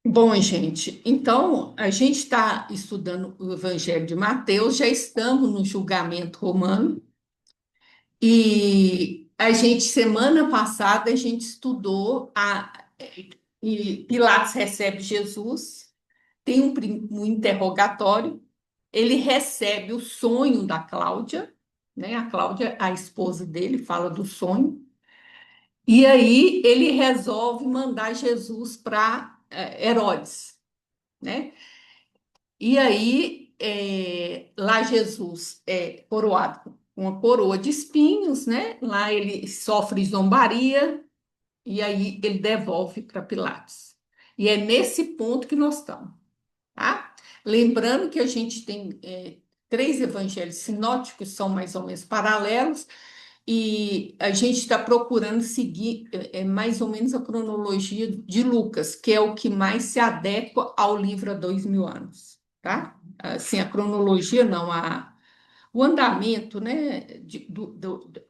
Bom, gente, então a gente está estudando o Evangelho de Mateus, já estamos no julgamento romano e semana passada, a gente estudou e Pilatos recebe Jesus, tem um interrogatório, ele recebe o sonho da Cláudia, né? A Cláudia, a esposa dele, fala do sonho, e aí ele resolve mandar Jesus para Herodes, né? E aí, lá Jesus é coroado com uma coroa de espinhos, né? Lá ele sofre zombaria e aí ele devolve para Pilatos. E é nesse ponto que nós estamos, tá? Lembrando que a gente tem três evangelhos sinóticos, que são mais ou menos paralelos, e a gente está procurando seguir mais ou menos a cronologia de Lucas, que é o que mais se adequa ao livro há 2000 anos, tá? Assim, a cronologia não, o andamento, né,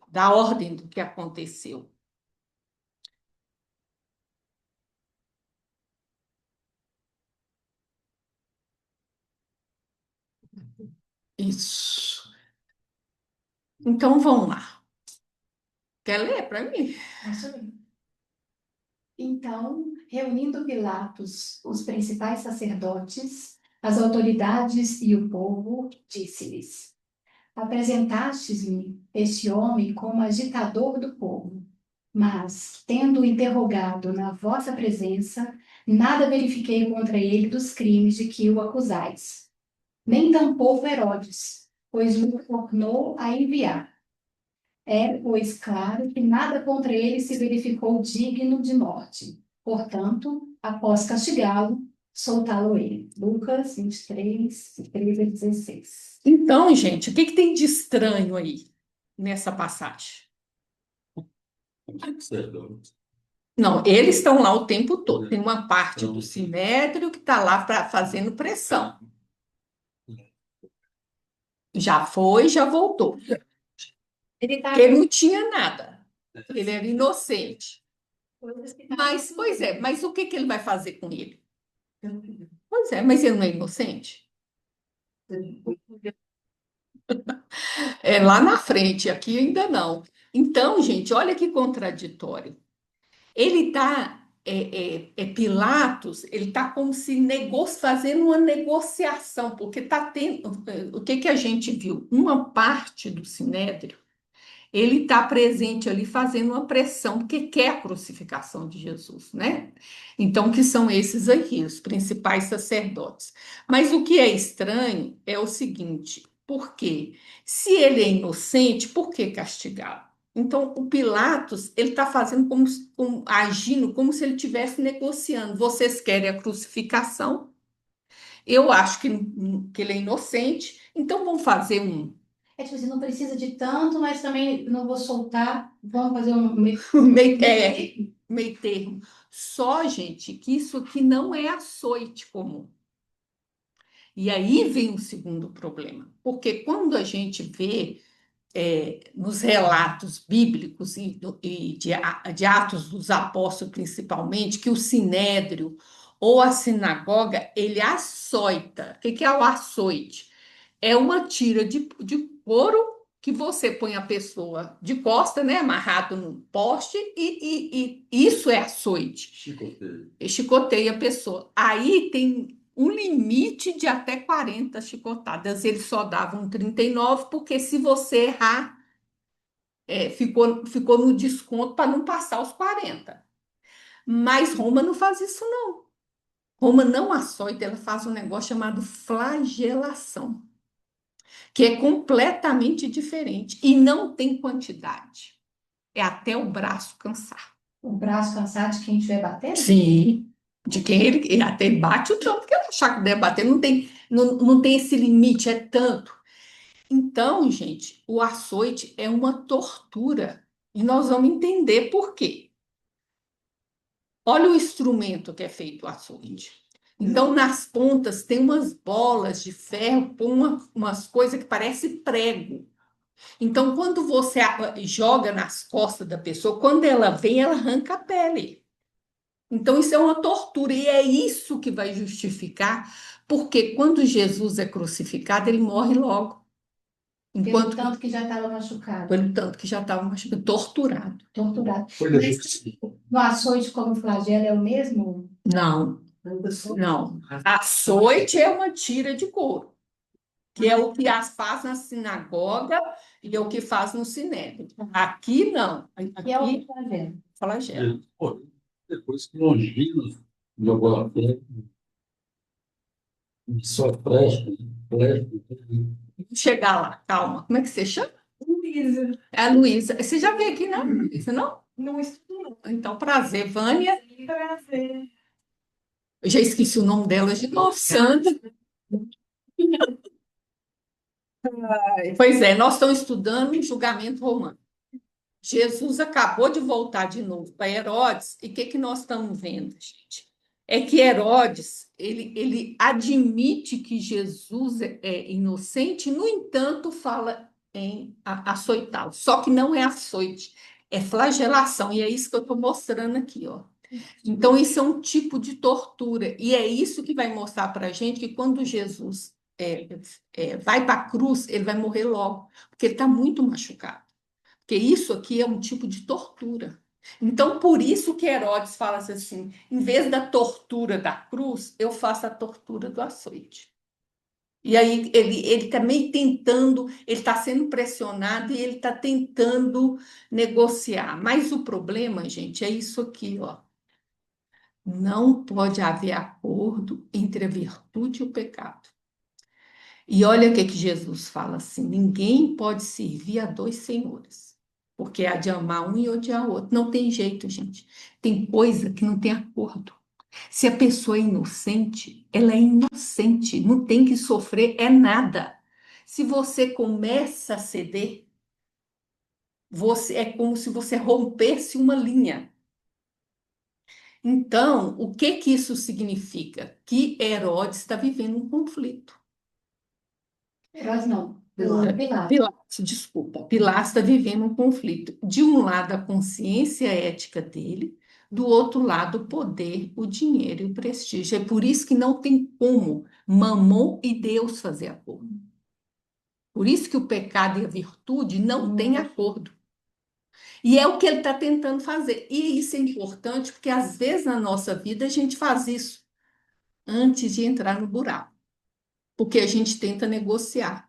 da ordem do que aconteceu. Isso. Então, vamos lá. Quer ler para mim? Posso ler? Então, reunindo Pilatos, os principais sacerdotes, as autoridades e o povo, disse-lhes: Apresentastes-me este homem como agitador do povo, mas, tendo-o interrogado na vossa presença, nada verifiquei contra ele dos crimes de que o acusais, nem tampouco Herodes, pois o tornou a enviar. É, pois, claro que nada contra ele se verificou digno de morte. Portanto, após castigá-lo, soltá-lo-ei. Lucas 23, 13 a 16. Então, gente, o que que tem de estranho aí nessa passagem? Não, eles estão lá o tempo todo. Tem uma parte do sinédrio que está lá fazendo pressão. Já foi, já voltou. Ele está Porque ele não tinha nada. Ele era inocente. Mas, pois é, mas o que que ele vai fazer com ele? Pois é, mas ele não é inocente? É lá na frente, aqui ainda não. Então, gente, olha que contraditório. Ele está, Pilatos, ele está como se fazendo uma negociação, porque está tendo. O que que a gente viu? Uma parte do sinédrio, ele está presente ali fazendo uma pressão, porque quer a crucificação de Jesus, né? Então, que são esses aqui, os principais sacerdotes. Mas o que é estranho é o seguinte: por quê? Se ele é inocente, por que castigá-lo? Então, o Pilatos, ele está fazendo agindo como se ele estivesse negociando. Vocês querem a crucificação? Eu acho que ele é inocente, então vamos fazer um É tipo assim, não precisa de tanto, mas também não vou soltar. Vamos fazer um meio termo. Só, gente, que isso aqui não é açoite comum. E aí vem o segundo problema, porque quando a gente vê nos relatos bíblicos e de Atos dos Apóstolos, principalmente, que o sinédrio ou a sinagoga, ele açoita. O que que é o açoite? É uma tira de couro que você põe a pessoa de costa, né, amarrado no poste, e isso é açoite. Chicoteia. E chicoteia a pessoa. Aí tem um limite de até 40 chicotadas. Eles só davam 39 porque se você errar, ficou no desconto para não passar os 40. Mas Roma não faz isso, não. Roma não açoita, ela faz um negócio chamado flagelação, que é completamente diferente e não tem quantidade. É até o braço cansar. o braço cansado de quem estiver batendo? Sim, de quem ele até bate o tanto que ele achar que deve bater, não tem esse limite, é tanto. Então, gente, o açoite é uma tortura e nós vamos entender por quê. Olha o instrumento que é feito o açoite. Então, nas pontas tem umas bolas de ferro com umas coisas que parece prego. Então, quando você joga nas costas da pessoa, quando ela vem, ela arranca a pele. Então, isso é uma tortura, e é isso que vai justificar, porque quando Jesus é crucificado, ele morre logo, Pelo enquanto tanto que já estava machucado, pelo tanto que já estava machucado, torturado. torturado. Olha, Mas no açoite como flagelo é o mesmo? Não, não. Açoite é uma tira de couro, que é o que as faz na sinagoga e é o que faz no sinédrio. Aqui não. Que é o Aqui, flagelo. flagelo. pô, depois que Longinos jogou a pedra, só flecha, Chegar lá, calma. Como é que você chama? Luísa. É a Luísa. Você já veio aqui, não, Luísa, não? Não estudo. Então, prazer, Vânia. Prazer. Eu já esqueci o nome dela de novo, Sandra. Pois é, nós estamos estudando o julgamento romano. Jesus acabou de voltar de novo para Herodes, e o que nós estamos vendo, gente? É que Herodes, ele admite que Jesus é inocente, no entanto, fala em açoitá-lo. Só que não é açoite, é flagelação, e é isso que eu estou mostrando aqui, ó. Então, isso é um tipo de tortura, e é isso que vai mostrar para a gente que quando Jesus vai para a cruz, ele vai morrer logo, porque ele está muito machucado. Porque isso aqui é um tipo de tortura. Então, por isso que Herodes fala assim: em vez da tortura da cruz, eu faço a tortura do açoite. E aí ele também tentando, ele está sendo pressionado e ele está tentando negociar. Mas o problema, gente, é isso aqui, ó. Não pode haver acordo entre a virtude e o pecado. E olha o que Jesus fala assim: ninguém pode servir a dois senhores, porque há de amar um e odiar o outro. Não tem jeito, gente. Tem coisa que não tem acordo. Se a pessoa é inocente, ela é inocente, não tem que sofrer é nada. Se você começa a ceder, você é como se você rompesse uma linha. Então, o que que isso significa? Que Herodes está vivendo um conflito. Heróis não. O Pilatos. Pilatos, desculpa. Pilatos está vivendo um conflito. De um lado, a consciência ética dele, do outro lado, o poder, o dinheiro e o prestígio. É por isso que não tem como Mamon e Deus fazer acordo. Por isso que o pecado e a virtude não têm acordo. E é o que ele está tentando fazer. E isso é importante porque, às vezes, na nossa vida, a gente faz isso antes de entrar no buraco, porque a gente tenta negociar.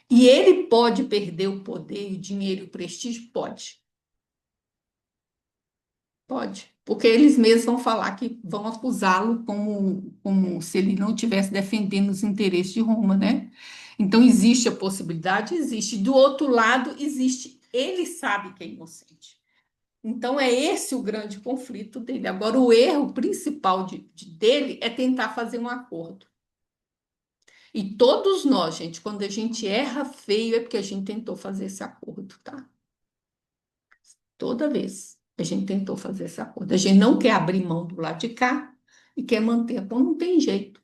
E ele pode perder o poder, o dinheiro e o prestígio? Pode. Pode. Porque eles mesmos vão falar que vão acusá-lo como se ele não estivesse defendendo os interesses de Roma, né? Então, existe a possibilidade? Existe. Do outro lado, existe. Ele sabe que é inocente. Então, é esse o grande conflito dele. Agora, o erro principal dele é tentar fazer um acordo. E todos nós, gente, quando a gente erra feio, é porque a gente tentou fazer esse acordo, tá? Toda vez a gente tentou fazer esse acordo. A gente não quer abrir mão do lado de cá e quer manter. Então, não tem jeito.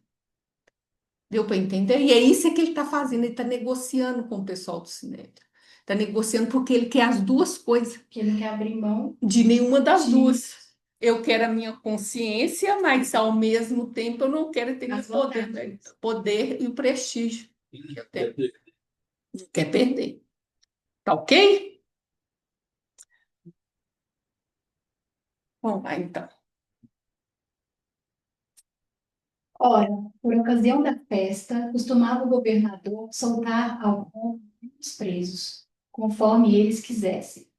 Deu para entender? E é isso que ele está fazendo. Ele está negociando com o pessoal do Sinédrio. Está negociando porque ele quer as duas coisas. Que ele não quer abrir mão De nenhuma das de duas. Eu quero a minha consciência, mas ao mesmo tempo eu não quero ter o as poder, vantagens. né? Poder e o prestígio que eu tenho. Não quer perder. Tá ok? Vamos lá, então. Ora, por ocasião da festa, costumava o governador soltar alguns dos presos, conforme eles quisessem.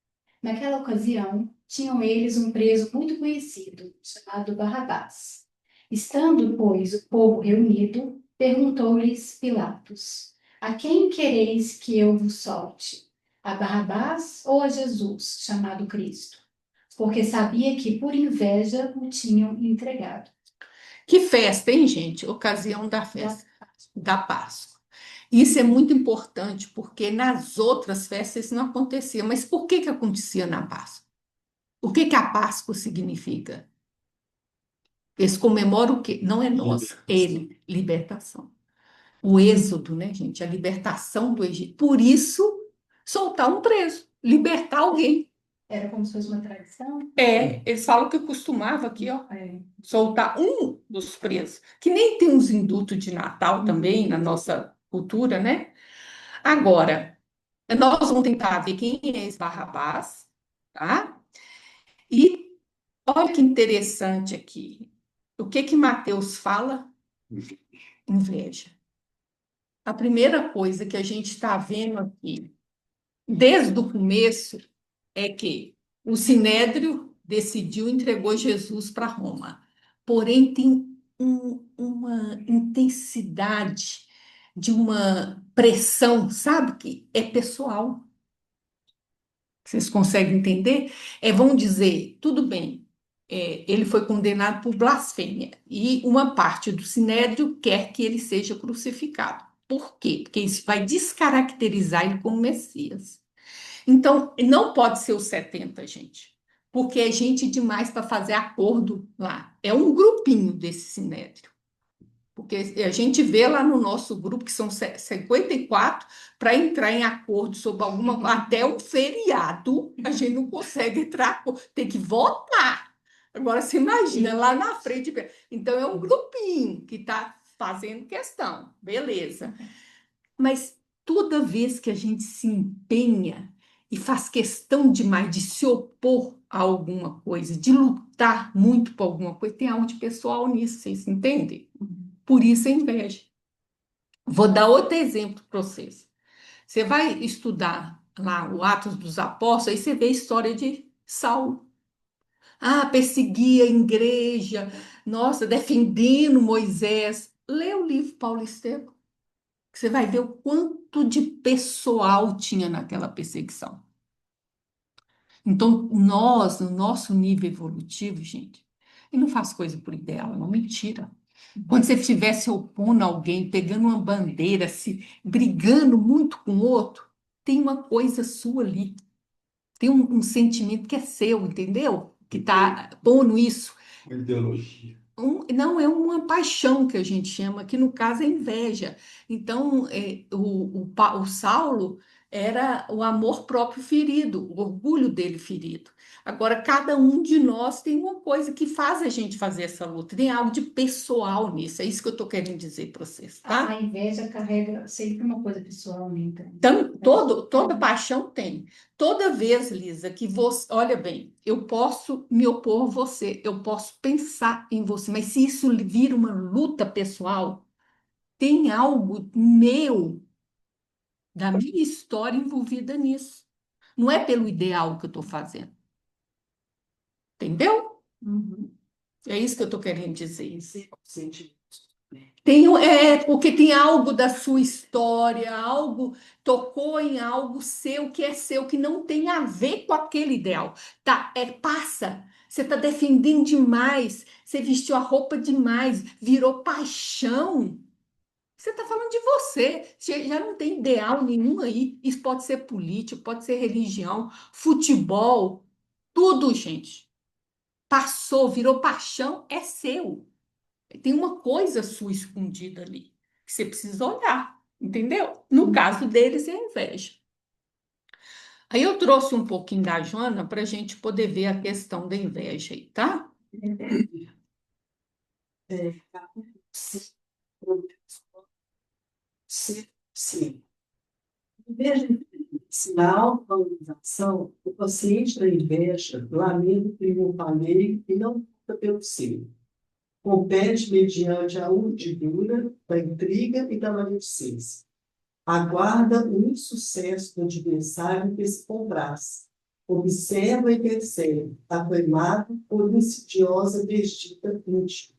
Naquela ocasião, tinham eles um preso muito conhecido, chamado Barrabás. Estando, pois, o povo reunido, perguntou-lhes Pilatos: a quem quereis que eu vos solte? A Barrabás ou a Jesus, chamado Cristo? Porque sabia que por inveja o tinham entregado. Que festa, hein, gente? Ocasião da festa da Páscoa. Isso é muito importante, porque nas outras festas isso não acontecia. Mas por que que acontecia na Páscoa? O que que a Páscoa significa? Eles comemoram o quê? Não é nós, ele, libertação. O êxodo, né, gente? A libertação do Egito. Por isso, soltar um preso, libertar alguém. Era como se fosse uma tradição? Eles falam que costumava aqui, ó, É. soltar um dos presos, que nem tem uns indutos de Natal também na nossa cultura, né? Agora, nós vamos tentar ver quem é esse Barrabás, tá? E olha que interessante aqui. O que que Mateus fala? Inveja. A primeira coisa que a gente está vendo aqui, desde o começo, é que o Sinédrio decidiu entregou Jesus para Roma. Porém, tem uma intensidade de uma pressão, sabe, que é pessoal. Vocês conseguem entender? Vamos dizer, tudo bem, ele foi condenado por blasfêmia e uma parte do Sinédrio quer que ele seja crucificado. Por quê? Porque isso vai descaracterizar ele como Messias. Então, não pode ser os 70, gente, porque é gente demais para fazer acordo lá. É um grupinho desse Sinédrio. Porque a gente vê lá no nosso grupo que são 54 para entrar em acordo sobre alguma até um feriado, a gente não consegue entrar, tem que votar. Agora você imagina lá na frente. Então é um grupinho que está fazendo questão, beleza. Mas toda vez que a gente se empenha e faz questão demais de se opor a alguma coisa, de lutar muito por alguma coisa, tem algo de pessoal nisso, vocês entendem? Por isso a inveja. Vou dar outro exemplo para vocês. Você vai estudar lá o Atos dos Apóstolos, aí você vê a história de Saulo. Ah, perseguia a igreja, nossa, defendendo Moisés. Lê o livro Paulo e Estevão, que você vai ver o quanto de pessoal tinha naquela perseguição. Então, nós, no nosso nível evolutivo, gente, e não faz coisa por ideal, não, mentira. Quando você estiver se opondo a alguém, pegando uma bandeira, se brigando muito com o outro, tem uma coisa sua ali. Tem um sentimento que é seu, entendeu? Que está pondo isso. Uma ideologia. Não é uma paixão que a gente chama, que no caso é inveja. Então, o Saulo era o amor próprio ferido, o orgulho dele ferido. Agora, cada um de nós tem uma coisa que faz a gente fazer essa luta, tem algo de pessoal nisso, é isso que eu estou querendo dizer para vocês, tá? A inveja carrega sempre uma coisa pessoal, né? Então, Então, toda paixão tem. Toda vez, Lisa, que você. Olha bem, eu posso me opor a você, eu posso pensar em você, mas se isso vira uma luta pessoal, tem algo meu, da minha história envolvida nisso. Não é pelo ideal que eu estou fazendo. Entendeu? uhum. É isso que eu estou querendo dizer. Sente. Porque tem algo da sua história, algo tocou em algo seu que é seu, que não tem a ver com aquele ideal. Tá, passa. Você está defendendo demais, você vestiu a roupa demais, virou paixão. Você está falando de você, você já não tem ideal nenhum aí. Isso pode ser político, pode ser religião, futebol, tudo, gente. Passou, virou paixão, é seu. Tem uma coisa sua escondida ali, que você precisa olhar, entendeu? No caso deles, é a inveja. Aí eu trouxe um pouquinho da Joana para a gente poder ver a questão da inveja aí, tá? Sim, sim, sim. Inveja na autovalorização, o paciente da inveja lamenta o triunfo alheio e não luta pelo seu. Compete mediante a urdidura da intriga e da maledicência. Aguarda o insucesso do adversário que se compraz. Observa e percebe, aclamado por insidiosa desdita íntima.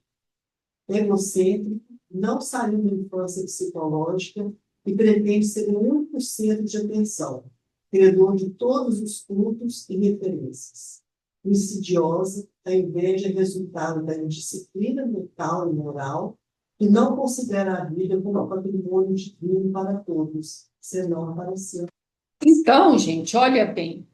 Egocêntrico, não saiu da infância psicológica e pretende ser o único centro de atenção, credor de todos os cultos e referências. Insidiosa, a inveja é resultado da indisciplina mental e moral e não considera a vida como um patrimônio divino para todos, senão para si. Então, gente, olha bem,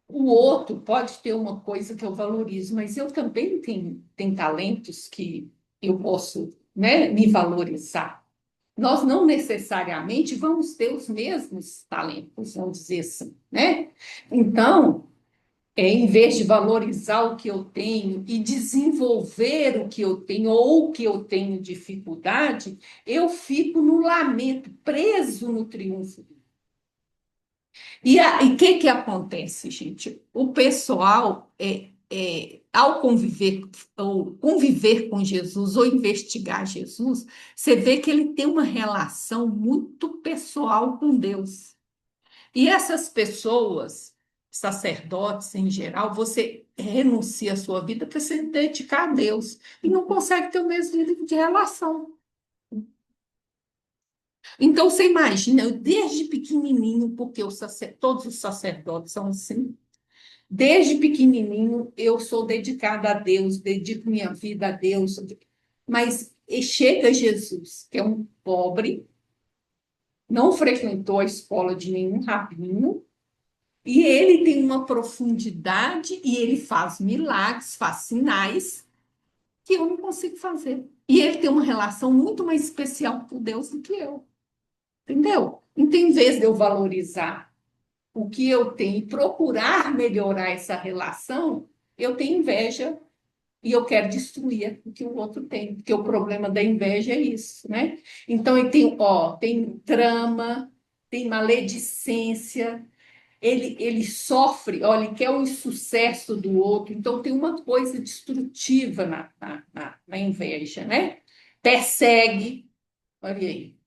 o outro pode ter uma coisa que eu valorizo, mas eu também tenho talentos que eu posso, né, me valorizar. Nós não necessariamente vamos ter os mesmos talentos, vamos dizer assim, né? Então, em vez de valorizar o que eu tenho e desenvolver o que eu tenho ou o que eu tenho dificuldade, eu fico no lamento, preso no triunfo. E o que que acontece, gente? O pessoal, ao conviver com Jesus ou investigar Jesus, você vê que ele tem uma relação muito pessoal com Deus. E essas pessoas, sacerdotes em geral, você renuncia a sua vida para se dedicar a Deus e não consegue ter o mesmo nível de relação. Então, você imagina, eu desde pequenininho, porque todos os sacerdotes são assim, desde pequenininho eu sou dedicada a Deus, dedico minha vida a Deus, mas chega Jesus, que é um pobre, não frequentou a escola de nenhum rabino, e ele tem uma profundidade e ele faz milagres, faz sinais que eu não consigo fazer. E ele tem uma relação muito mais especial com Deus do que eu. Entendeu? Então, em vez de eu valorizar o que eu tenho e procurar melhorar essa relação, eu tenho inveja e eu quero destruir o que o outro tem, porque o problema da inveja é isso, né? Então, tem trama, tem maledicência, ele sofre, olha, ele quer o insucesso do outro, então tem uma coisa destrutiva na inveja, né? Persegue, olha aí.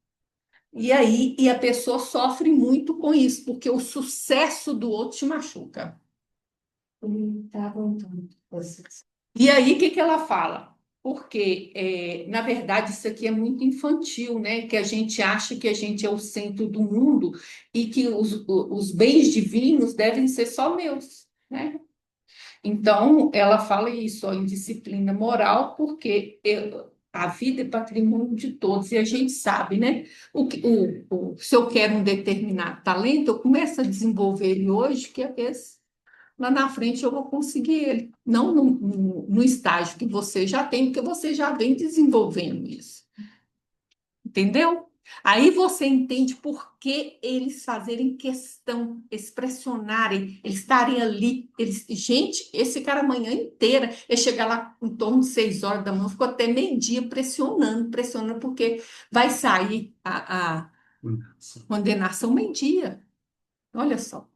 E a pessoa sofre muito com isso, porque o sucesso do outro te machuca. Tá voltando. E aí, o que que ela fala? Porque, na verdade, isso aqui é muito infantil, né? Que a gente acha que a gente é o centro do mundo e que os bens divinos devem ser só meus, né? Então, ela fala isso, ó, em disciplina moral, porque a vida é patrimônio de todos, e a gente sabe, né? Se eu quero um determinado talento, eu começo a desenvolver ele hoje, que às vezes lá na frente eu vou conseguir ele. Não no estágio que você já tem, porque você já vem desenvolvendo isso. Entendeu? Aí você entende por que eles fazerem questão, eles pressionarem, eles estarem ali. Gente, esse cara a manhã inteira, ele chega lá em torno de 6 horas da manhã, ficou até meio-dia pressionando, pressionando, porque vai sair a condenação meio-dia. Olha só.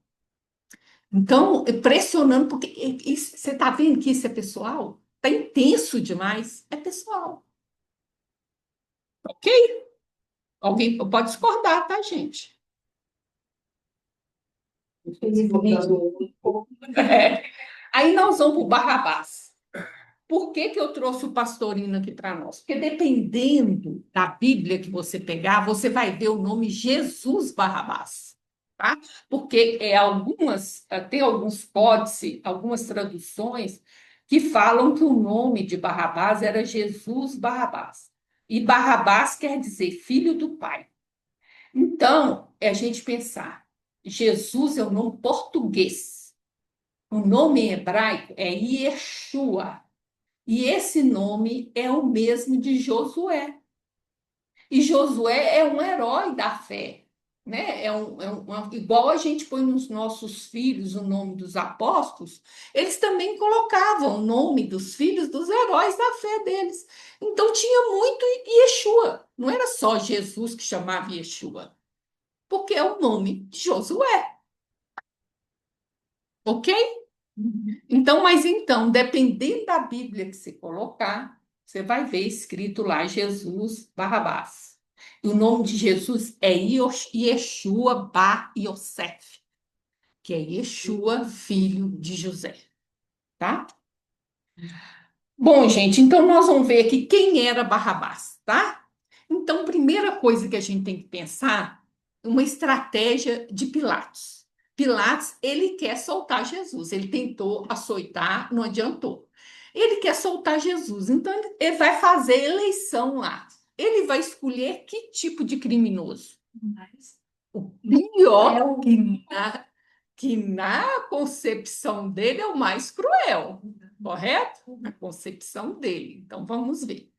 Então, pressionando, porque você está vendo que isso é pessoal? Está intenso demais. É pessoal. Ok? Alguém pode discordar, tá, gente? Infelizmente, É. Aí nós vamos para o Barrabás. Por que que eu trouxe o pastorino aqui para nós? Porque dependendo da Bíblia que você pegar, você vai ver o nome Jesus Barrabás, tá? Porque tem alguns códices, algumas traduções que falam que o nome de Barrabás era Jesus Barrabás. E Barrabás quer dizer filho do Pai. Então, é a gente pensar, Jesus é o nome português. O nome em hebraico é Yeshua. E esse nome é o mesmo de Josué. E Josué é um herói da fé, né? Igual a gente põe nos nossos filhos o nome dos apóstolos, eles também colocavam o nome dos filhos dos heróis da fé deles. Então tinha muito Yeshua. Não era só Jesus que chamava Yeshua, porque é o nome de Josué, ok? Então, mas então, dependendo da Bíblia que você colocar, você vai ver escrito lá Jesus Barrabás. E o nome de Jesus é Yeshua Bar Yosef, que é Yeshua, filho de José, tá? Bom, gente, então nós vamos ver aqui quem era Barrabás, tá? Então, primeira coisa que a gente tem que pensar, uma estratégia de Pilatos. Pilatos, ele quer soltar Jesus. Ele tentou açoitar, não adiantou. Ele quer soltar Jesus, então ele vai fazer eleição lá. Ele vai escolher que tipo de criminoso? mas O pior é o que na concepção dele é o mais cruel, correto? Na concepção dele. Então, vamos ver.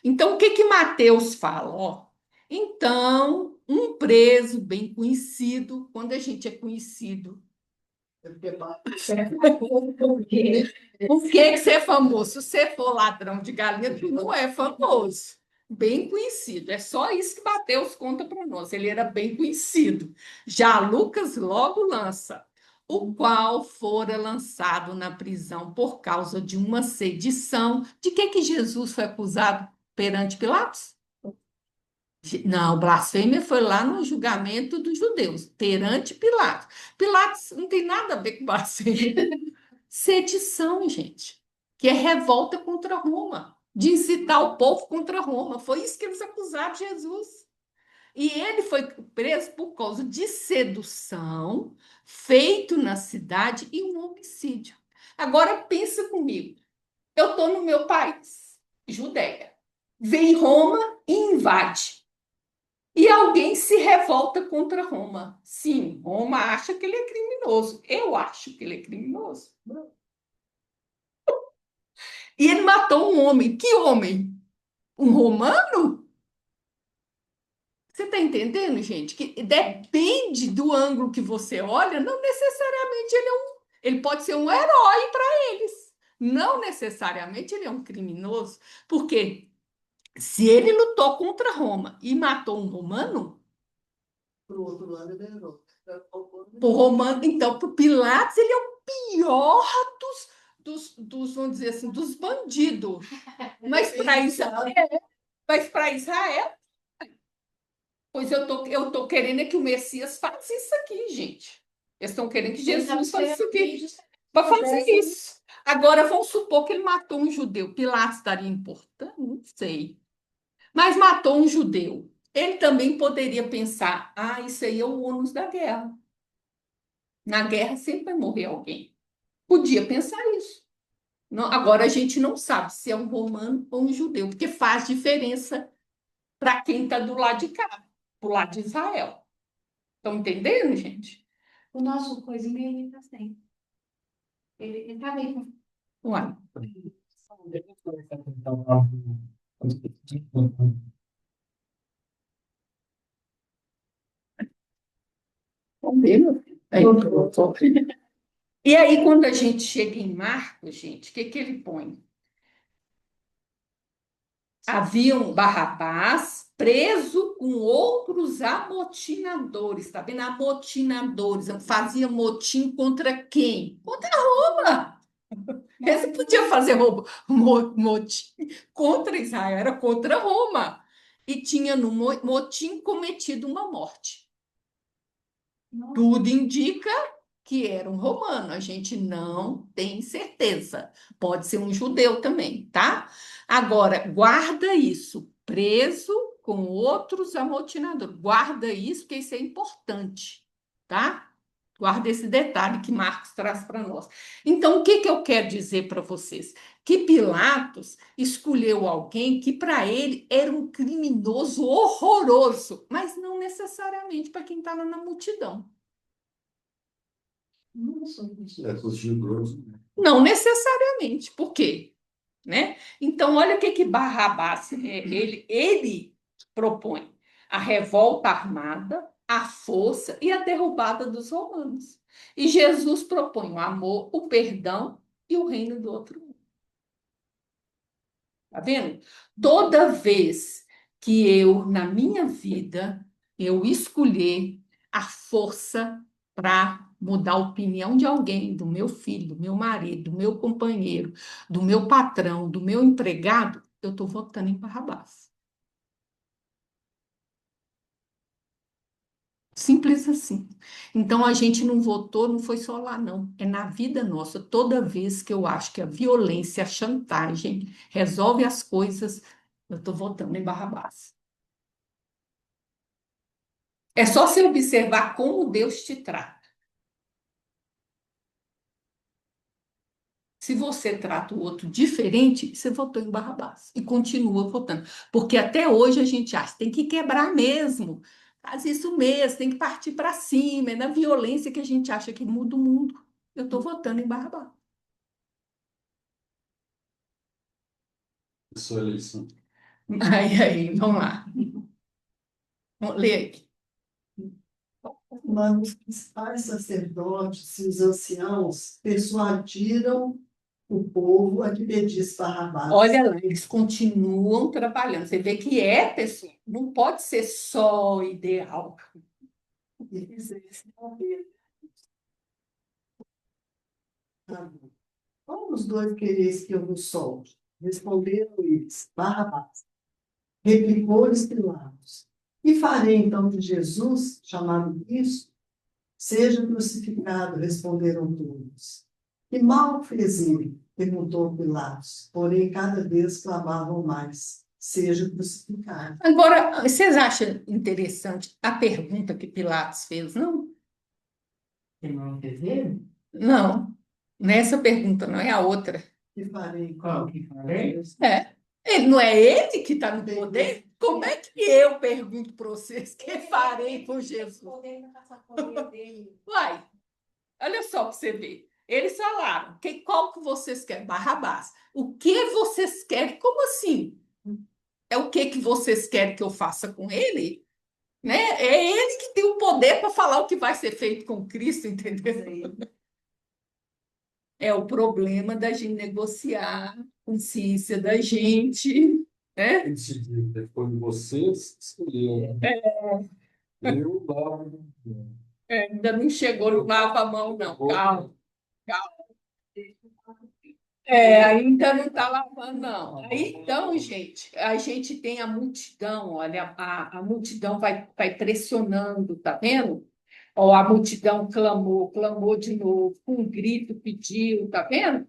Então, o que que Mateus fala? Ó, então, um preso bem conhecido, quando a gente é conhecido, Porque Por que que você é famoso? Se você for ladrão de galinha, tu não é famoso. Bem conhecido. É só isso que Mateus conta para nós. Ele era bem conhecido. Já Lucas logo lança, o qual fora lançado na prisão por causa de uma sedição. De que Jesus foi acusado perante Pilatos? Não, blasfêmia foi lá no julgamento dos judeus, perante Pilatos. Pilatos não tem nada a ver com blasfêmia. Sedição, gente, que é revolta contra Roma, de incitar o povo contra Roma. Foi isso que eles acusaram Jesus. E ele foi preso por causa de sedução, feito na cidade e um homicídio. Agora pensa comigo. Eu estou no meu país, Judéia. Vem Roma e invade. E alguém se revolta contra Roma. Sim, Roma acha que ele é criminoso. Eu acho que ele é criminoso. E ele matou um homem. Que homem? Um romano? Você está entendendo, gente? Que depende do ângulo que você olha, não necessariamente ele pode ser um herói para eles. Não necessariamente ele é um criminoso, porque se ele lutou contra Roma e matou um romano, Pro outro lado, ele era outro. por romano, então, para Pilatos, ele é o pior vamos dizer assim, dos bandidos. Mas para Israel, pois eu tô querendo é que o Messias faça isso aqui, gente. Eles estão querendo que Jesus faça isso aqui. Para fazer isso. Agora, vamos supor que ele matou um judeu. Pilatos estaria importando? Não sei. Mas matou um judeu. Ele também poderia pensar: ah, isso aí é o ônus da guerra. Na guerra sempre vai morrer alguém. Podia pensar isso. Agora a gente não sabe se é um romano ou um judeu, porque faz diferença para quem está do lado de cá, do lado de Israel. Estão entendendo, gente? o nosso coisinha ele está sem. Ele está bem com Uai, vamos ver, meu filho. Aí, pronto. E aí, quando a gente chega em Marcos, gente, o que ele põe? Havia um Barrabás preso com outros amotinadores, tá vendo? Amotinadores, fazia motim contra quem? Contra Roma. Eles não podiam fazer motim contra Israel, era contra Roma. E tinha no motim cometido uma morte. Tudo indica que era um romano, a gente não tem certeza. Pode ser um judeu também, tá? Agora, guarda isso, preso com outros amotinadores. Guarda isso, porque isso é importante, tá? Guarda esse detalhe que Marcos traz para nós. Então, o que que eu quero dizer para vocês? Que Pilatos escolheu alguém que para ele era um criminoso horroroso, mas não necessariamente para quem estava na multidão. É, os judeus, né? Não necessariamente. Por quê? Né? Então, olha o que que Barrabás ele propõe: a revolta armada, a força e a derrubada dos romanos. E Jesus propõe o amor, o perdão e o reino do outro mundo. Tá vendo? Toda vez que eu, na minha vida, eu escolher a força para mudar a opinião de alguém, do meu filho, do meu marido, do meu companheiro, do meu patrão, do meu empregado, eu estou votando em Barrabás. Simples assim. Então a gente não votou, não foi só lá, não. É na vida nossa. Toda vez que eu acho que a violência, a chantagem resolve as coisas, eu estou votando em Barrabás. É só você observar como Deus te trata. Se você trata o outro diferente, você votou em Barrabás e continua votando. Porque até hoje a gente acha, tem que quebrar mesmo. Faz isso mesmo, tem que partir para cima. É na violência que a gente acha que muda o mundo. Eu estou votando em Barrabás. Sua eleição. Aí, vamos lá. Vamos ler aqui. Mas os principais sacerdotes e os anciãos persuadiram o povo a que pedisse Barrabás. Olha lá, eles continuam trabalhando. Você vê que pessoal, não pode ser só ideal. E fizesse morrer. Tá bom. Como os dois quereis que eu vos solte? Responderam eles, Barrabás. Replicou-lhes Pilatos. E farei então de Jesus, chamado Cristo, seja crucificado, responderam todos. Que mal fez ele? Perguntou Pilatos. Porém, cada vez clamavam mais, seja crucificado. Agora, vocês acham interessante a pergunta que Pilatos fez? Não, Tem uma desejo? não. Nessa pergunta, não é a outra. Que farei Qual que falei? Não é ele que está no poder? Como é que eu pergunto para vocês que farei com Jesus? Uai, olha só para você ver. Eles falaram, qual que vocês querem? Barrabás. O que vocês querem? Como assim? É o que vocês querem que eu faça com ele? Né? É ele que tem o poder para falar o que vai ser feito com Cristo, entendeu? É o problema da gente negociar a consciência da gente, né? Em seguida, quando vocês escolheram, eu dava. Ainda não chegou no lava a mão, não. Calma. Ainda não está lavando, não. Aí, então, gente, a gente tem a multidão, olha, a multidão vai pressionando, tá vendo? Ó, a multidão clamou de novo, com um grito pediu, tá vendo?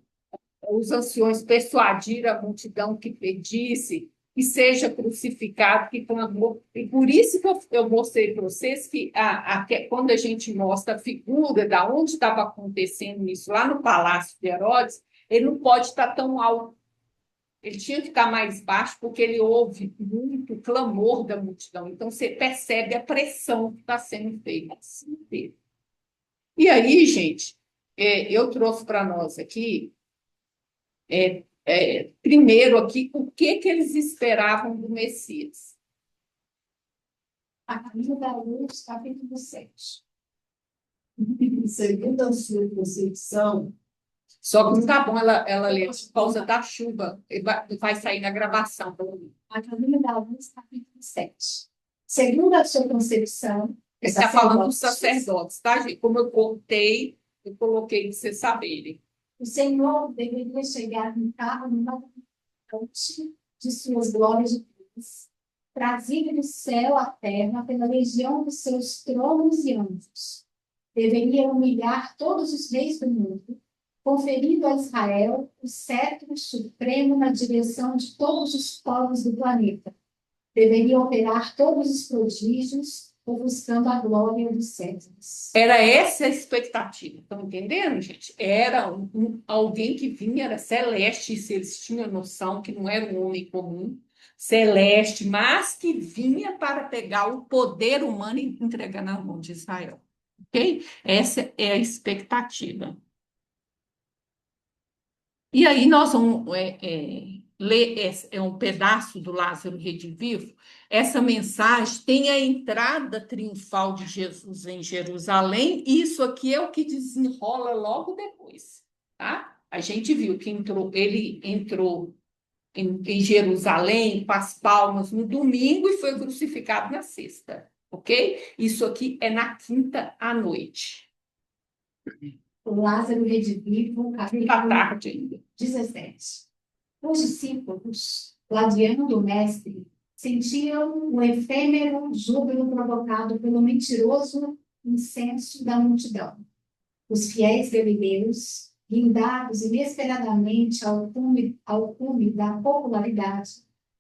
Os anciões persuadiram a multidão que pedisse que seja crucificado, que clamou. E por isso que eu mostrei para vocês que quando a gente mostra a figura da onde estava acontecendo isso, lá no Palácio de Herodes, ele não pode estar tão alto. Ele tinha que estar mais baixo, porque ele ouve muito clamor da multidão. Então, você percebe a pressão que está sendo feita assim dele. E aí, gente, eu trouxe para nós aqui primeiro aqui, o que eles esperavam do Messias. A Caminho da Luz, capítulo 7. Segundo a sua concepção, Só que não está bom ela ler por causa da chuva. Vai sair na gravação. A Caminho da Luz, capítulo 7. Segundo a sua concepção, Ele está falando dos sacerdotes, tá, gente? Como eu contei, eu coloquei para vocês saberem. o Senhor deveria chegar no carro numa fonte de suas glórias de Deus, trazido do céu à terra pela legião dos seus tronos e anjos. Deveria humilhar todos os reis do mundo, conferindo a Israel o cetro supremo na direção de todos os povos do planeta. Deveria operar todos os prodígios, buscando a glória dos céus. Era essa a expectativa, estão entendendo, gente? Era alguém que vinha, era celeste, se eles tinham noção que não era um homem comum, celeste, mas que vinha para pegar o poder humano e entregar na mão de Israel. Ok? Essa é a expectativa. E aí nós vamos ler um pedaço do Lázaro Redivivo. Essa mensagem tem a entrada triunfal de Jesus em Jerusalém, e isso aqui é o que desenrola logo depois. Tá? A gente viu que ele entrou em Jerusalém, com as palmas no domingo e foi crucificado na sexta. Ok? Isso aqui é na quinta à noite. O Lázaro Redivivo, Quinta à capítulo tarde ainda. 17. Os discípulos, ladeando o mestre, sentiam o efêmero júbilo provocado pelo mentiroso incenso da multidão. Os fiéis galileus, guindados inesperadamente ao cume da popularidade,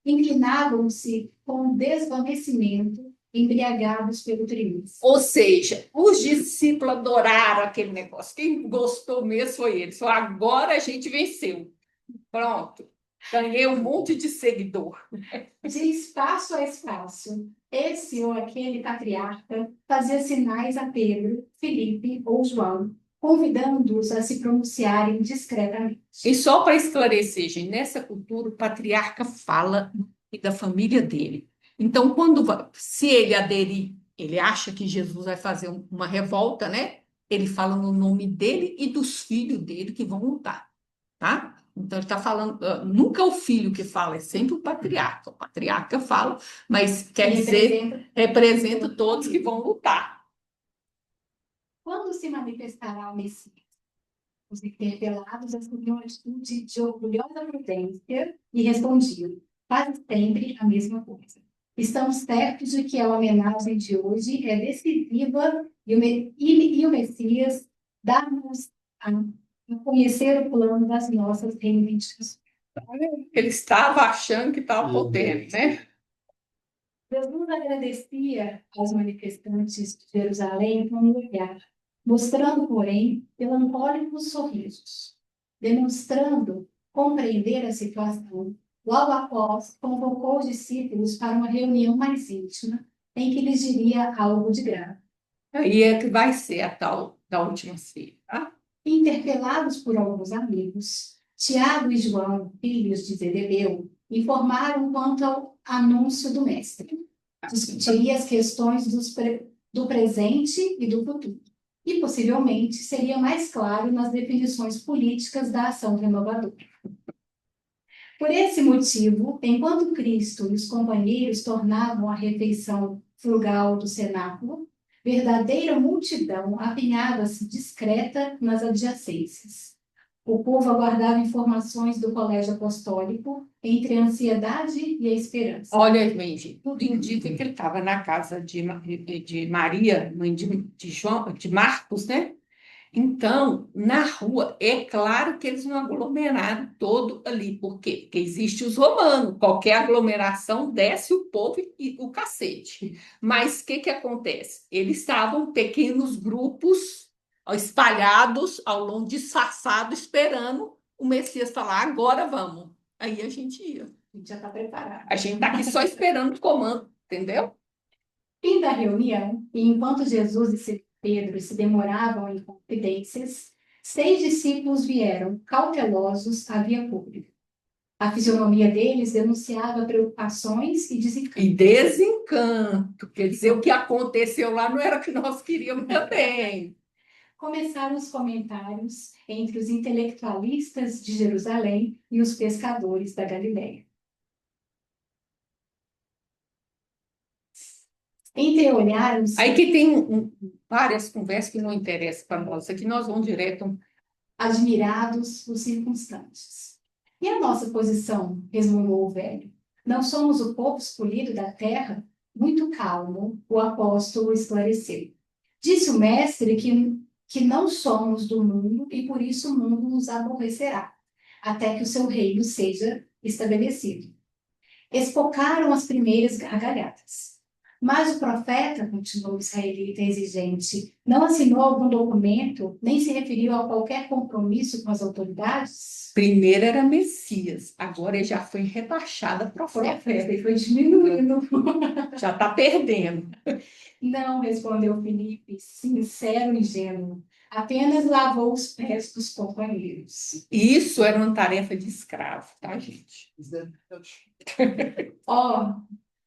inclinavam-se com desvanecimento, embriagados pelo triunfo. Ou seja, os discípulos adoraram aquele negócio. Quem gostou mesmo foi eles. Falou, agora a gente venceu. Pronto. Ganhei um monte de seguidor. De espaço a espaço, esse ou aquele patriarca fazia sinais a Pedro, Filipe ou João, convidando-os a se pronunciarem discretamente. E só para esclarecer, gente, nessa cultura o patriarca fala da família dele. Então, se ele aderir ele acha que Jesus vai fazer uma revolta, né? Ele fala no nome dele e dos filhos dele que vão lutar, tá? Então ele está falando, nunca é o filho que fala, é sempre o patriarca. O patriarca fala, mas quer Que dizer, representa todos que vão lutar. Quando se manifestará o Messias? Os interpelados assumiam uma atitude de orgulhosa prudência e respondiam, quase sempre a mesma coisa. Estamos certos de que a homenagem de hoje é decisiva e o Messias dá-nos a conhecer o plano das nossas reivindicações. Ele estava achando que estava podendo, né? Jesus agradecia aos manifestantes de Jerusalém com um olhar, mostrando, porém, melancólicos sorrisos, demonstrando compreender a situação. Logo após, convocou os discípulos para uma reunião mais íntima, em que lhes diria algo de grave. Aí é que vai ser a tal da última ceia, tá? Interpelados por alguns amigos, Tiago e João, filhos de Zebedeu, informaram quanto ao anúncio do mestre. Discutiria as questões do presente e do futuro. E, possivelmente, seria mais claro nas definições políticas da ação renovadora. Por esse motivo, enquanto Cristo e os companheiros tornavam a refeição frugal do cenáculo, verdadeira multidão apinhava-se discreta nas adjacências. O povo aguardava informações do colégio apostólico entre a ansiedade e a esperança. Olha, gente, tudo indica que ele estava na casa de Maria, mãe de Marcos, né? Então, na rua, é claro que eles não aglomeraram todo ali. Por quê? Porque existe os romanos. Qualquer aglomeração desce o povo e o cacete. Mas o que acontece? Eles estavam em pequenos grupos, espalhados ao longo, disfarçados, esperando o Messias falar, agora vamos. Aí a gente ia. A gente já está preparado. A gente está aqui só esperando o comando, entendeu? Fim da reunião, e enquanto Jesus e Pedro se demoravam em confidências, 6 discípulos vieram, cautelosos, à via pública. A fisionomia deles denunciava preocupações e desencanto. E desencanto, quer dizer, o que aconteceu lá não era o que nós queríamos também. Começaram os comentários entre os intelectualistas de Jerusalém e os pescadores da Galiléia. Entreolharam-se. Aí que tem várias conversas que não interessam para nós, aqui nós vamos direto. Admirados os circunstantes. E a nossa posição? Resmungou o velho. Não somos o povo escolhido da terra? Muito calmo, o apóstolo esclareceu. Disse o mestre que não somos do mundo e por isso o mundo nos aborrecerá, até que o seu reino seja estabelecido. Espocaram as primeiras gargalhadas. Mas o profeta, continuou o israelita exigente, não assinou algum documento, nem se referiu a qualquer compromisso com as autoridades? Primeiro era Messias, agora ele já foi rebaixada para profeta. E foi diminuindo. Já está perdendo. Não, respondeu Filipe, sincero e ingênuo. Apenas lavou os pés dos companheiros. Isso era uma tarefa de escravo, tá, gente?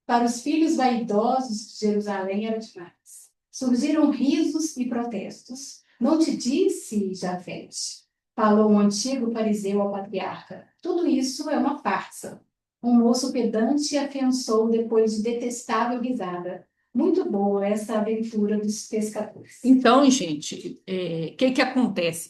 Para os filhos vaidosos de Jerusalém era demais. Surgiram risos e protestos. Não te disse, Jafete? Falou um antigo fariseu ao patriarca. Tudo isso é uma farsa. Um moço pedante afiançou depois de detestável risada. Muito boa essa aventura dos pescadores. Então, gente, o que acontece?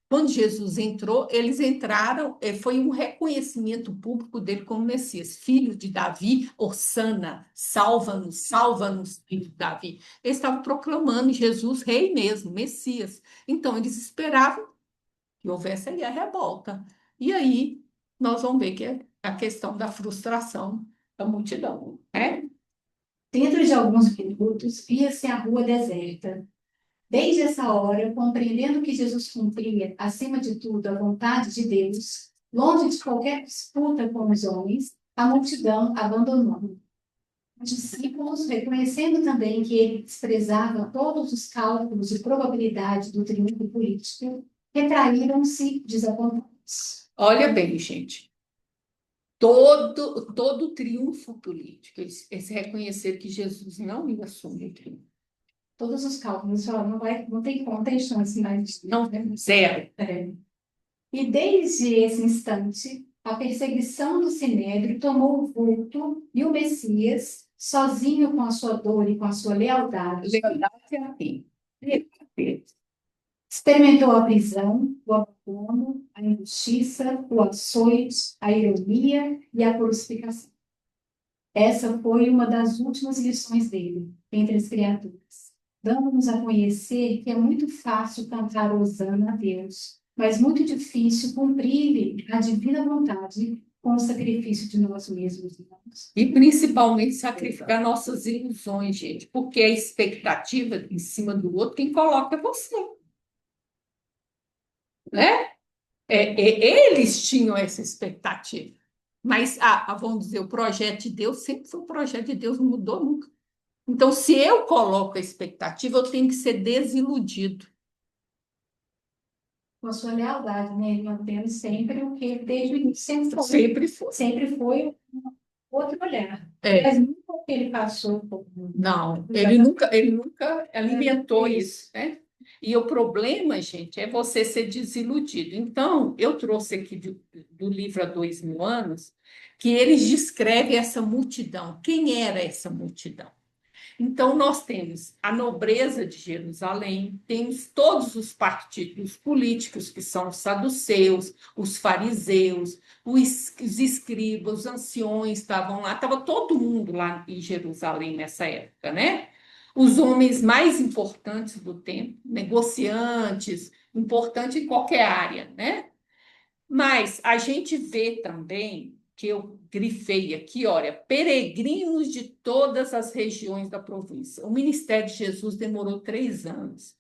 Quando Jesus entrou, eles entraram, foi um reconhecimento público dele como Messias, filho de Davi, Hosanna, salva-nos, salva-nos, filho de Davi. Eles estavam proclamando Jesus rei mesmo, Messias. Então, eles esperavam que houvesse aí a revolta. E aí, nós vamos ver que é a questão da frustração da multidão, né? Dentro de alguns minutos, via-se a rua deserta. Desde essa hora, compreendendo que Jesus cumpria, acima de tudo, a vontade de Deus, longe de qualquer disputa com os homens, a multidão abandonou. Os discípulos, reconhecendo também que ele desprezava todos os cálculos de probabilidade do triunfo político, retraíram-se desapontados. Olha bem, gente. todo o triunfo político. Eles reconheceram que Jesus não ia assumir o triunfo. Todos os cálculos falaram, não tem chance mais. Não, zero. É. E desde esse instante, a perseguição do Sinédrio tomou o vulto e o Messias, sozinho com a sua dor e com a sua lealdade, Lealdade é aqui. experimentou a prisão, o abandono, a injustiça, o açoite, a ironia e a crucificação. Essa foi uma das últimas lições dele entre as criaturas, dando-nos a conhecer que é muito fácil cantar hosana a Deus, mas muito difícil cumprir a divina vontade com o sacrifício de nós mesmos, irmãos. E principalmente sacrificar nossas ilusões, gente, porque a expectativa em cima do outro, quem coloca é você. Né? Eles tinham essa expectativa. Mas, vamos dizer, o projeto de Deus sempre foi o projeto de Deus, não mudou nunca. Então, se eu coloco a expectativa, eu tenho que ser desiludido. Com a sua lealdade, né? Ele mantendo sempre o que desde o início Sempre foi. sempre foi outro olhar. É. Mas nunca o que ele passou por. Não, ele nunca alimentou isso, né? E o problema, gente, é você ser desiludido. Então, eu trouxe aqui do livro Há 2000 anos, que eles descrevem essa multidão. Quem era essa multidão? Então, nós temos a nobreza de Jerusalém, temos todos os partidos políticos, que são os saduceus, os fariseus, os escribas, os anciões estavam lá, estava todo mundo lá em Jerusalém nessa época, né? Os homens mais importantes do tempo, negociantes, importante em qualquer área, né? Mas a gente vê também, que eu grifei aqui, olha, peregrinos de todas as regiões da província. O ministério de Jesus demorou 3 anos.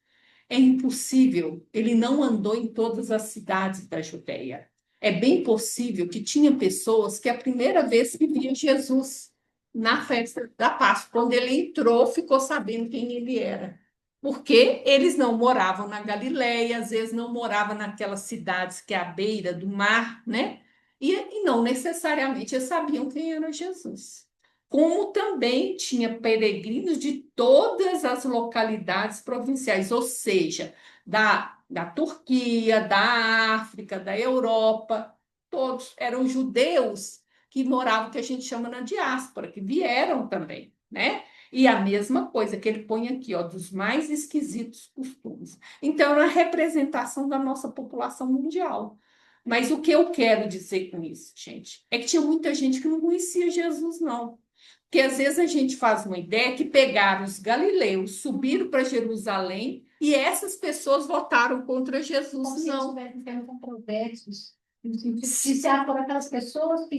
É impossível, ele não andou em todas as cidades da Judéia. É bem possível que tinha pessoas que a primeira vez que viam Jesus na festa da Páscoa, quando ele entrou, ficou sabendo quem ele era. Porque eles não moravam na Galileia, às vezes não moravam naquelas cidades que é à beira do mar, né? E não necessariamente eles sabiam quem era Jesus. Como também tinha peregrinos de todas as localidades provinciais, ou seja, da Turquia, da África, da Europa, todos eram judeus que moravam, que a gente chama na diáspora, que vieram também, né? E a mesma coisa que ele põe aqui, ó, dos mais esquisitos costumes. Então, é a representação da nossa população mundial. Mas o que eu quero dizer com isso, gente, é que tinha muita gente que não conhecia Jesus, não. Porque às vezes a gente faz uma ideia que pegaram os galileus, subiram para Jerusalém e essas pessoas votaram contra Jesus. Como se Não. tivessem controversos, no sentido de ser por aquelas pessoas que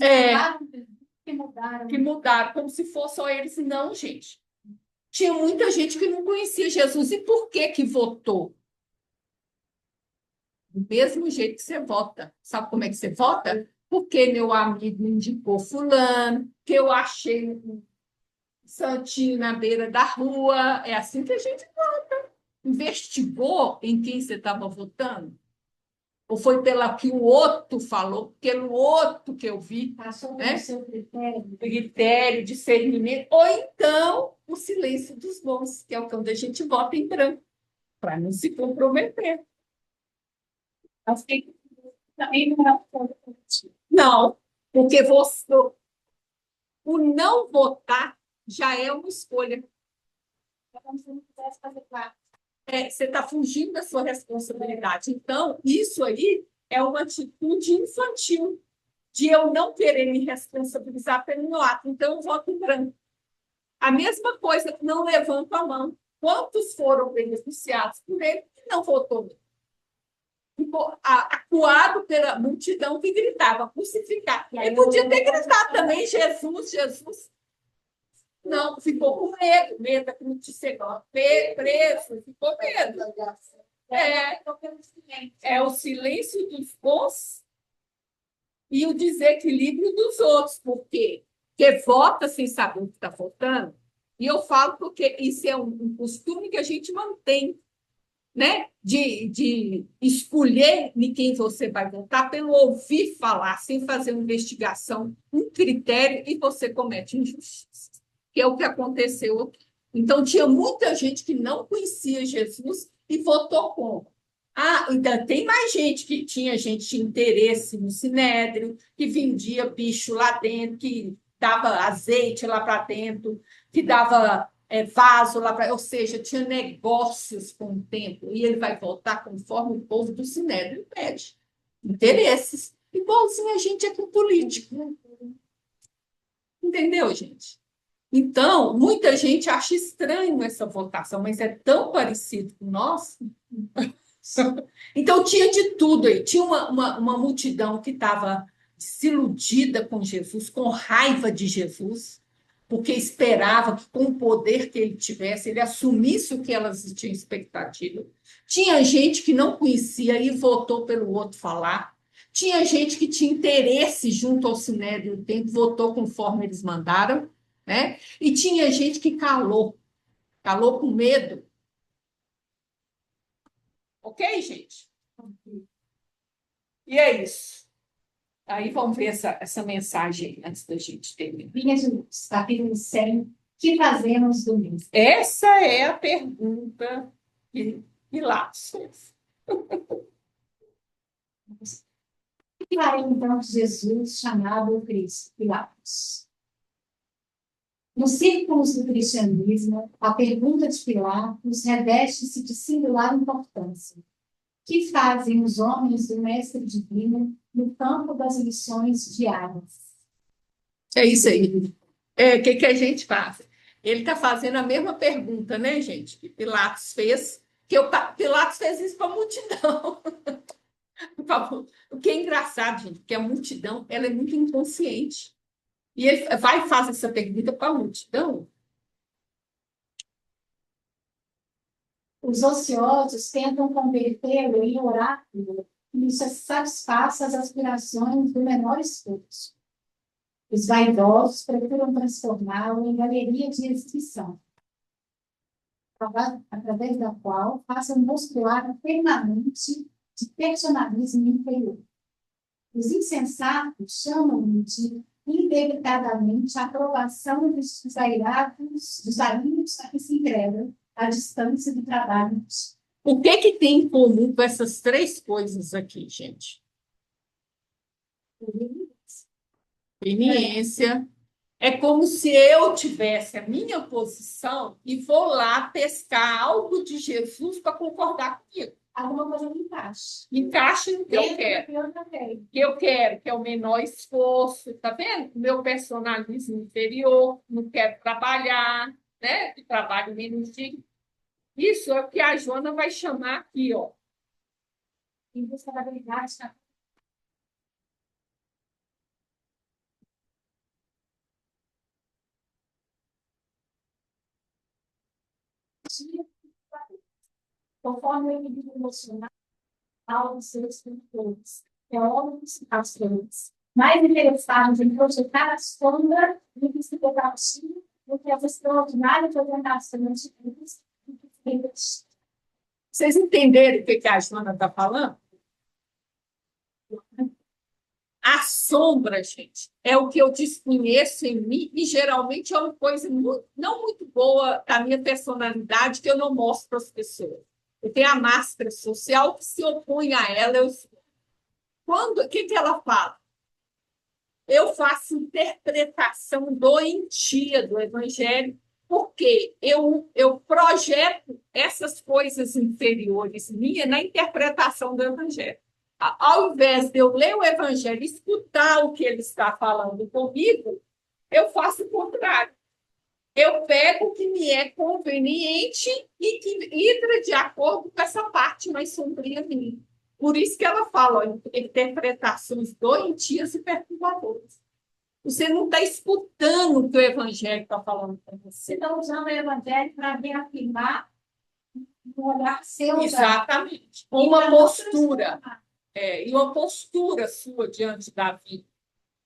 mudaram. Que mudaram, como se fosse só eles. Não, gente. Tinha muita gente que não conhecia Jesus. E por que que votou? Do mesmo jeito que você vota. Sabe como é que você vota? Porque meu amigo me indicou fulano, que eu achei um santinho na beira da rua. É assim que a gente vota. Investigou em quem você estava votando? Ou foi pelo que o outro falou, pelo outro que eu vi? Passou né? pelo seu critério. Critério, discernimento, ou então o silêncio dos bons, que é quando a gente vota em branco, para não se comprometer. Também não é Não, porque o não votar já é uma escolha. como se não quisesse fazer parte. Você está fugindo da sua responsabilidade. Então, isso aí é uma atitude infantil, de eu não querer me responsabilizar pelo meu ato. Então, eu voto em branco. A mesma coisa, não levanto a mão. Quantos foram beneficiados por ele e não votou? Ficou acuado pela multidão que gritava, crucificar. Ele podia ter gritado também, Jesus, Jesus. Não, ficou com medo da crucificação, preso, ficou medo. É o silêncio dos bons e o desequilíbrio dos outros. Por quê? Porque vota sem saber o que está votando. E eu falo porque isso é um costume que a gente mantém. né? De escolher em quem você vai votar pelo ouvir falar, sem fazer uma investigação, um critério, e você comete injustiça, que é o que aconteceu aqui. Então, tinha muita gente que não conhecia Jesus e votou contra. Ah, ainda tem mais gente que tinha gente de interesse no Sinédrio, que vendia bicho lá dentro, que dava azeite lá para dentro, que dava vaso lá para. Ou seja, tinha negócios com o templo, e ele vai votar conforme o povo do Sinédrio pede. Interesses. Igualzinho a gente é com político. Entendeu, gente? Então, muita gente acha estranho essa votação, mas é tão parecido com nós. Então, tinha de tudo aí. Tinha uma multidão que estava desiludida com Jesus, com raiva de Jesus, porque esperava que, com o poder que ele tivesse, ele assumisse o que elas tinham expectativa. Tinha gente que não conhecia e votou pelo outro falar. Tinha gente que tinha interesse junto ao Sinédrio do Templo, votou conforme eles mandaram, né? E tinha gente que calou com medo. Ok, gente? E é isso. Aí vamos ver essa mensagem antes da gente terminar. Vinha de Luz, capítulo 100. Que fazemos domingo? Essa é a pergunta que Pilatos fez. Que fará então Jesus, chamado Cristo? Pilatos. Nos círculos do cristianismo, a pergunta de Pilatos reveste-se de singular importância. Que fazem os homens do Mestre Divino no campo das lições diárias? É isso aí. O que a gente faz? Ele está fazendo a mesma pergunta, né, gente? Que Pilatos fez, Pilatos fez isso para a multidão. O que é engraçado, gente, porque a multidão ela é muito inconsciente. E ele vai fazer essa pergunta para a multidão. Os ociosos tentam convertê-lo em oráculo que satisfaça as aspirações do menor esforço. Os vaidosos procuram transformá-lo em galeria de exibição, através da qual façam um postulado permanente de personalismo inferior. Os insensatos chamam-no de indevitadamente a aprovação dos desairados a que se entregam à distância do trabalho. O que tem em comum com essas três coisas aqui, gente? Conveniência. É como se eu tivesse a minha posição e vou lá pescar algo de Jesus para concordar comigo. Alguma coisa que encaixe. Encaixe no que eu quero. Que eu quero, que é o menor esforço, tá vendo? Meu personalismo inferior, não quero trabalhar, né? Que trabalho menos digno. Isso é o que a Joana vai chamar aqui, ó. Em busca da verdade, tá? Conforme o equilíbrio emocional dos seus escritores, teólogos abstratos, mais interessados em projetar a sombra do que se debatido do que as extraordinárias orientações de Deus. Vocês entenderam o que a Joana está falando? A sombra, gente, é o que eu desconheço em mim e geralmente é uma coisa não muito boa da minha personalidade que eu não mostro para as pessoas. Eu tenho a máscara social que se opõe a ela. O que ela fala? Eu faço interpretação doentia do Evangelho porque eu projeto essas coisas inferiores minhas na interpretação do Evangelho. Ao invés de eu ler o Evangelho e escutar o que ele está falando comigo, eu faço o contrário. Eu pego o que me é conveniente e que entra de acordo com essa parte mais sombria minha. Por isso que ela fala, ó, interpretações doentias e perturbadoras. Você não está escutando o que o Evangelho está falando para você. Você está usando o Evangelho para reafirmar um olhar seu. Exatamente. Uma postura. E uma postura sua diante da vida.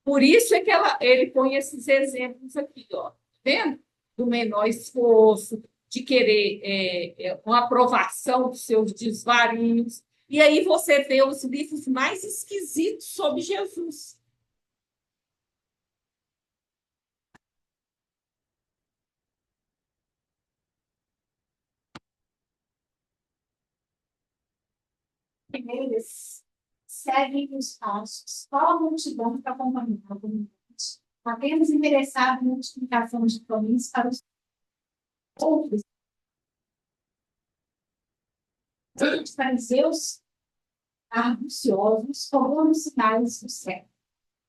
Por isso é que ele põe esses exemplos aqui, ó. Vendo? Do menor esforço, de querer uma aprovação dos seus desvarios. E aí você vê os livros mais esquisitos sobre Jesus. Eles seguem os passos, qual a multidão para acompanhar a comunidade, apenas interessado na multiplicação de pães para os outros. Os fariseus arguciosos cobraram os sinais do céu.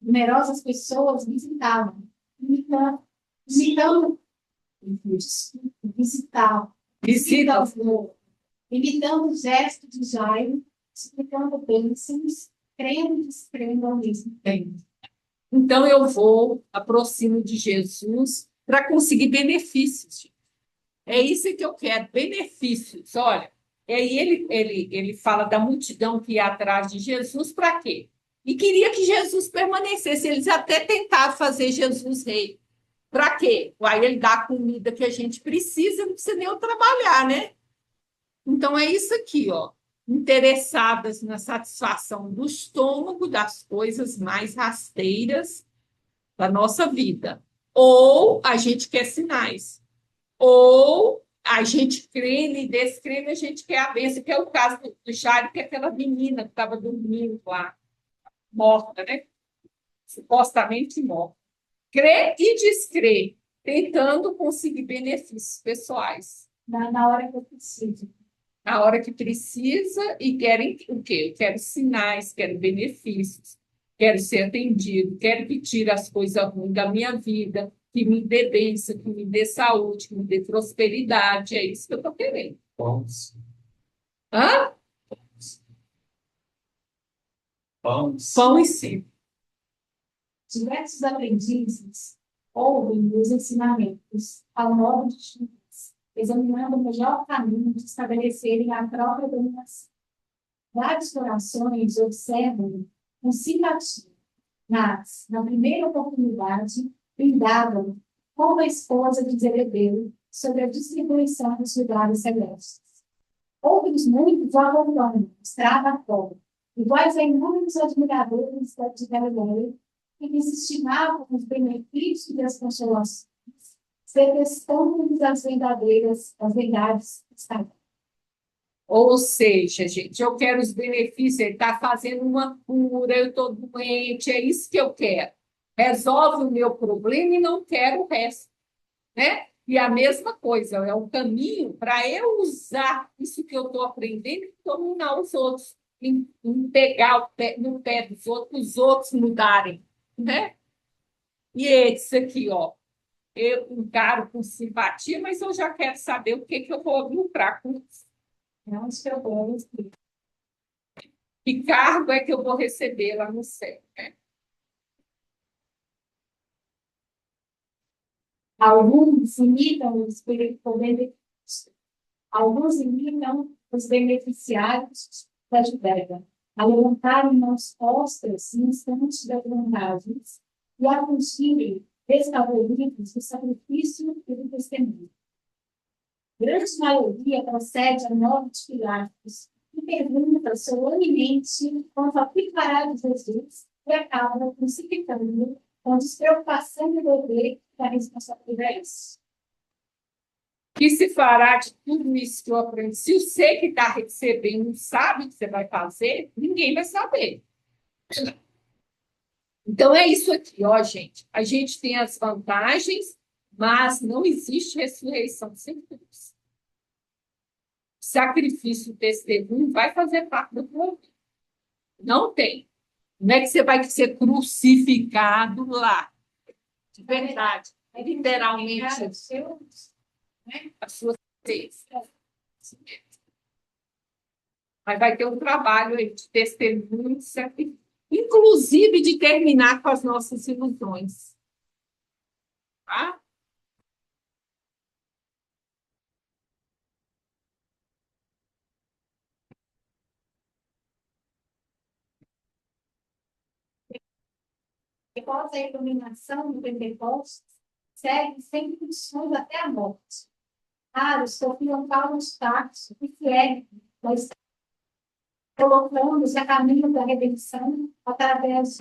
Numerosas pessoas visitavam, imitando, visitavam, imitando o gesto de Jairo, explicando bênçãos, crendo e descrendo ao mesmo tempo. Então, eu aproximo de Jesus para conseguir benefícios. É isso que eu quero, benefícios. Olha, e aí ele fala da multidão que ia atrás de Jesus para quê? E queria que Jesus permanecesse. Eles até tentaram fazer Jesus rei. Para quê? Aí ele dá a comida que a gente precisa, não precisa nem eu trabalhar, né? Então, é isso aqui, ó. Interessadas na satisfação do estômago, das coisas mais rasteiras da nossa vida. Ou a gente quer sinais. Ou a gente crê e descreve, a gente quer a bênção, que é o caso do Jairo, que é aquela menina que estava dormindo lá, morta, né? Supostamente morta. Crê e descrê, tentando conseguir benefícios pessoais. Na hora que eu preciso. Na hora que precisa e querem o quê? Eu quero sinais, quero benefícios, quero ser atendido, quero que tire as coisas ruins da minha vida, que me dê bênção, que me dê saúde, que me dê prosperidade. É isso que eu estou querendo. Pães. Hã? Pães. Pão e circo. Diversos aprendizes ouvem os ensinamentos ao modo de Jesus, examinando o melhor caminho de estabelecerem a própria dominação. Vários corações observam com simpatia, mas, na primeira oportunidade, brindavam como a esposa de Zebedeu sobre a distribuição dos lugares celestes. Outros muitos o abandonam, extravavam, iguais a inúmeros admiradores de Galileia, que desestimavam os benefícios e as consolações, detestando-lhes as verdades sagradas. Ou seja, gente, eu quero os benefícios, ele está fazendo uma cura, eu estou doente, é isso que eu quero. Resolve o meu problema e não quero o resto, né? E a mesma coisa, é o caminho para eu usar isso que eu estou aprendendo e dominar os outros, em pegar no pé dos outros, os outros mudarem, né? E esse aqui, ó, eu encaro com simpatia, mas eu já quero saber o que eu vou lucrar com isso. Não escrevemos. Que cargo é que eu vou receber lá no céu, né? Alguns imitam os beneficiários da Judéia, a levantarem mãos postas no instante das vantagens e a fugirem desfavoridos do sacrifício e do testemunho. Grande maioria procede a 9 de Pilatos e pergunta solenemente quanto ao que fará de Jesus e acaba crucificando com despreocupação e dever da responsabilidade. Que se fará de tudo isso que eu aprendi? Se você que está recebendo não sabe o que você vai fazer, ninguém vai saber. Então, é isso aqui, ó, gente. A gente tem as vantagens, mas não existe ressurreição sem cruz. Sacrifício, testemunho vai fazer parte do povo. Não tem. Não é que você vai ser crucificado lá. De verdade. É literalmente as suas feitas. Mas vai ter um trabalho aí de testemunho, inclusive de terminar com as nossas ilusões. Tá? Após a iluminação do Pentecostes, segue sem condições até a morte. Caros, confiam Paulo Tarso, que é, nós colocamos a caminho da redenção através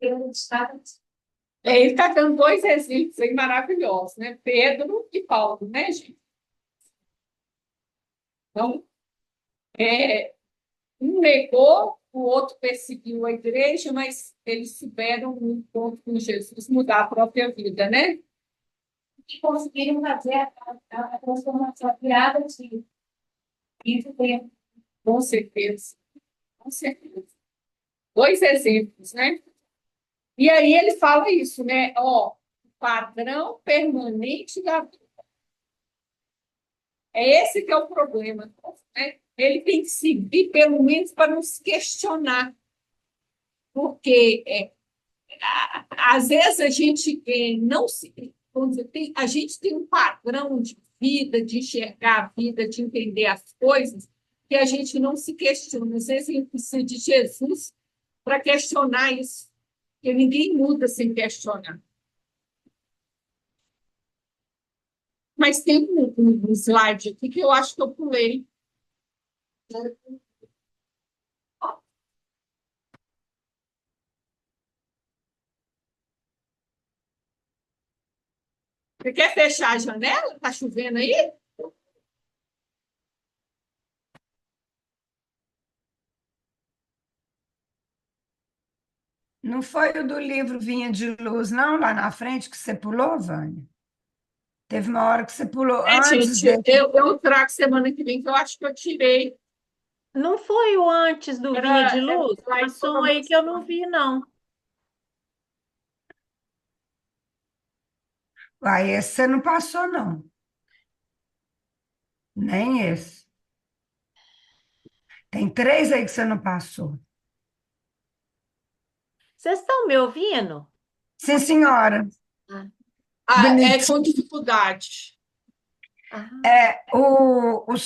do Estado. Ele está dando dois exemplos aí maravilhosos, né? Pedro e Paulo, né, gente? Então, um negou, o outro perseguiu a igreja, mas eles souberam, no encontro com Jesus, mudar a própria vida, né? E conseguiram fazer a transformação, a virada de tempo. Com certeza, com certeza. Dois exemplos, né? E aí ele fala isso, né? Ó, o padrão permanente da vida. É esse que é o problema, né? Ele tem que seguir, pelo menos, para não se questionar. Porque às vezes a gente não se. Vamos dizer, a gente tem um padrão de vida, de enxergar a vida, de entender as coisas, que a gente não se questiona. Às vezes a gente precisa de Jesus para questionar isso, porque ninguém muda sem questionar. Mas tem um slide aqui que eu acho que eu pulei. Você quer fechar a janela? Está chovendo aí? Não foi o do livro Vinha de Luz, não, lá na frente, que você pulou, Vânia? Teve uma hora que você pulou antes Gente, dele. eu trago semana que vem, que eu acho que eu tirei. Não foi o antes do Vinha de Era um Luz? slide Passou um aí que eu não vi, não. Aí esse você não passou, não. Nem esse. Tem três aí que você não passou. Vocês estão me ouvindo? Sim, senhora. é Bonitinho. com dificuldade. Ah. É, o